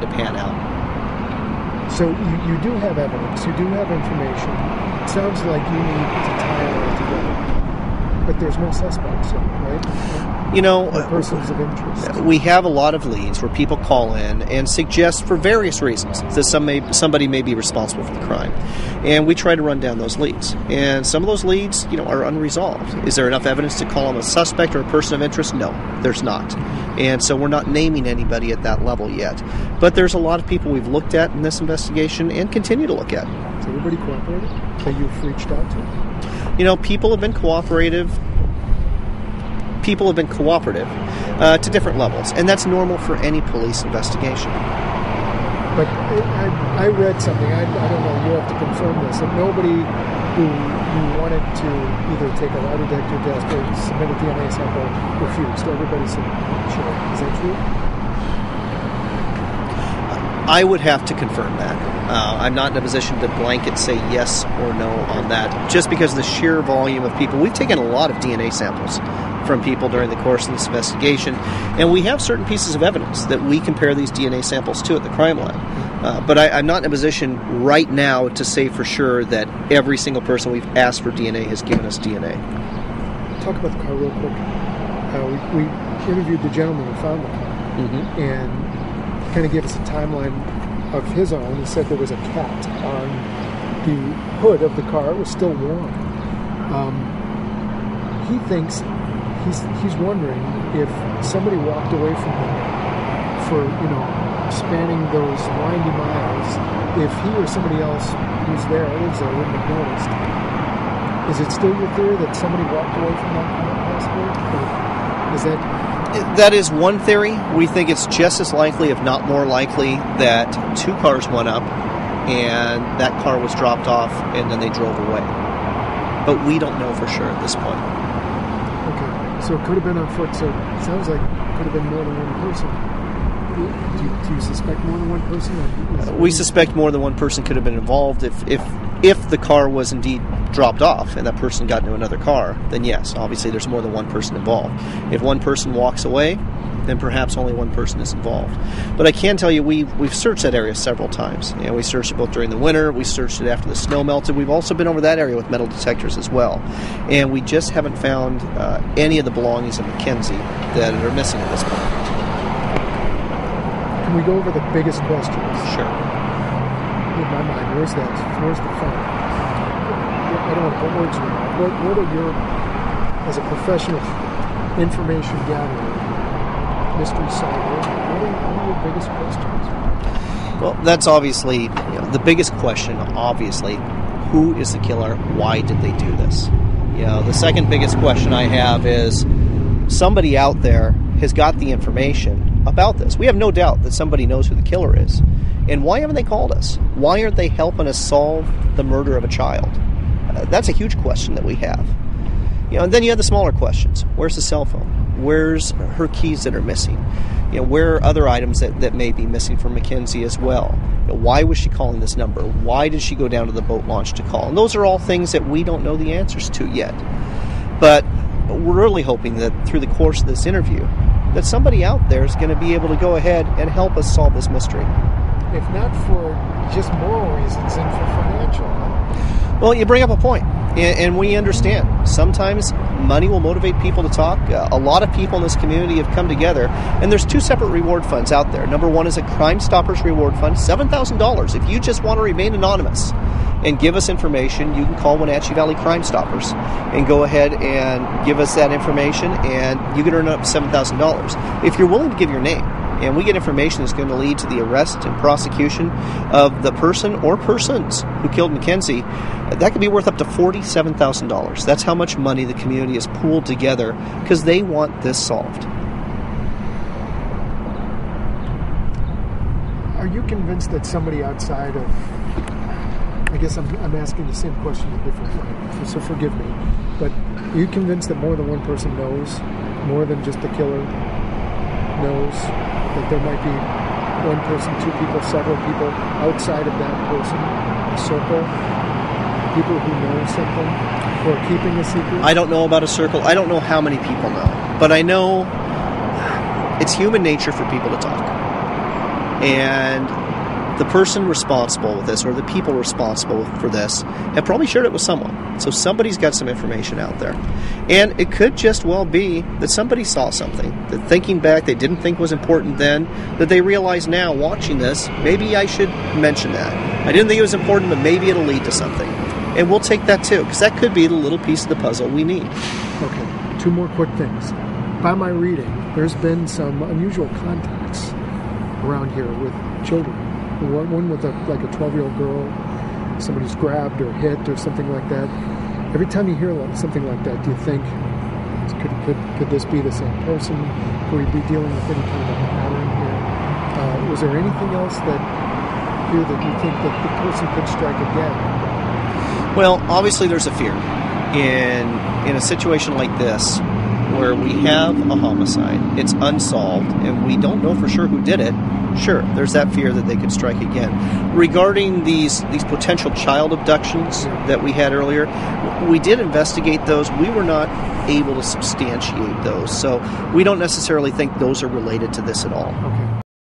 to pan out. So you do have evidence, you do have information. It sounds like you need to tie it all together. But there's no suspects, right? You know, persons of interest. We have a lot of leads where people call in and suggest for various reasons that somebody may be responsible for the crime. And we try to run down those leads. And some of those leads, are unresolved. Is there enough evidence to call them a suspect or a person of interest? No, there's not. And so we're not naming anybody at that level yet. But there's a lot of people we've looked at in this investigation and continue to look at. Is everybody cooperative that you've reached out to? People have been cooperative. People have been cooperative to different levels, and that's normal for any police investigation. But I read something, I don't know, you have to confirm this, that nobody who wanted to either take a lie detector test or submit a DNA sample refused. Everybody said, sure. Is that true? I would have to confirm that. I'm not in a position to blanket say yes or no on that, just because of the sheer volume of people. We've taken a lot of DNA samples from people during the course of this investigation, and we have certain pieces of evidence that we compare these DNA samples to at the crime lab. But I'm not in a position right now to say for sure that every single person we've asked for DNA has given us DNA. Talk about the car real quick. We interviewed the gentleman who found the car, and kind of gave us a timeline of his own. He said there was a cat on the hood of the car. It was still warm. He thinks, he's wondering if somebody walked away from him for, spanning those windy miles, if he or somebody else who's there, lives there, wouldn't have noticed. Is it still your theory that somebody walked away from that car possibly? Or is that... That is one theory. We think it's just as likely, if not more likely, that two cars went up and that car was dropped off and then they drove away. But we don't know for sure at this point. Okay, so it could have been on foot, so it sounds like it could have been more than one person. Do you suspect more than one person? We suspect more than one person could have been involved. If the car was indeed dropped off and that person got into another car, then yes, obviously there's more than one person involved. If one person walks away, then perhaps only one person is involved. But I can tell you, we've searched that area several times. We searched it both during the winter, we searched it after the snow melted. We've also been over that area with metal detectors as well. And we just haven't found any of the belongings of MACKENZIE that are missing at this point. Can we go over the biggest questions? Sure. In my mind, where's the fun? I don't want to put words in your mouth. What are your, as a professional information gatherer, mystery solver, what are your biggest questions? Well, that's obviously, the biggest question, obviously, who is the killer? Why did they do this? The second biggest question I have is, somebody out there has got the information about this. We have no doubt that somebody knows who the killer is. And why haven't they called us? Why aren't they helping us solve the murder of a child? That's a huge question that we have. And then you have the smaller questions. Where's the cell phone? Where's her keys that are missing? Where are other items that may be missing from MACKENZIE as well? Why was she calling this number? Why did she go down to the boat launch to call? And those are all things that we don't know the answers to yet. But we're really hoping that through the course of this interview, that somebody out there is going to be able to go ahead and help us solve this mystery. If not for just moral reasons and for financial. Well, you bring up a point, and we understand. Sometimes money will motivate people to talk. A lot of people in this community have come together, and there's two separate reward funds out there. Number one is a Crime Stoppers Reward Fund, $7,000. If you just want to remain anonymous and give us information, you can call Wenatchee Valley Crime Stoppers and go ahead and give us that information, and you can earn up to $7,000. If you're willing to give your name, and we get information that's going to lead to the arrest and prosecution of the person or persons who killed MACKENZIE, that could be worth up to $47,000. That's how much money the community has pooled together because they want this solved. Are you convinced that somebody outside of... I guess I'm asking the same question a different way, so forgive me. But are you convinced that more than one person knows, more than just the killer knows, that there might be one person, two people, several people outside of that person, a circle, people who know something, who are keeping a secret? I don't know about a circle. I don't know how many people know. But I know it's human nature for people to talk. And the person responsible with this, or the people responsible for this, have probably shared it with someone. So somebody's got some information out there. And it could just well be that somebody saw something, that thinking back they didn't think was important then, that they realize now, watching this, maybe I should mention that. I didn't think it was important, but maybe it'll lead to something. And we'll take that too, because that could be the little piece of the puzzle we need. Okay, 2 more quick things. By my reading, there's been some unusual contacts around here with children. One with a 12-year-old girl, somebody's grabbed or hit or something like that. Every time you hear something like that, do you think, could this be the same person? Could we be dealing with any kind of a pattern here? Was there anything else that you think that the person could strike again? Well, obviously there's a fear. In a situation like this, where we have a homicide, it's unsolved, and we don't know for sure who did it, sure, there's that fear that they could strike again. Regarding these potential child abductions that we had earlier, we did investigate those. We were not able to substantiate those, so we don't necessarily think those are related to this at all. Okay.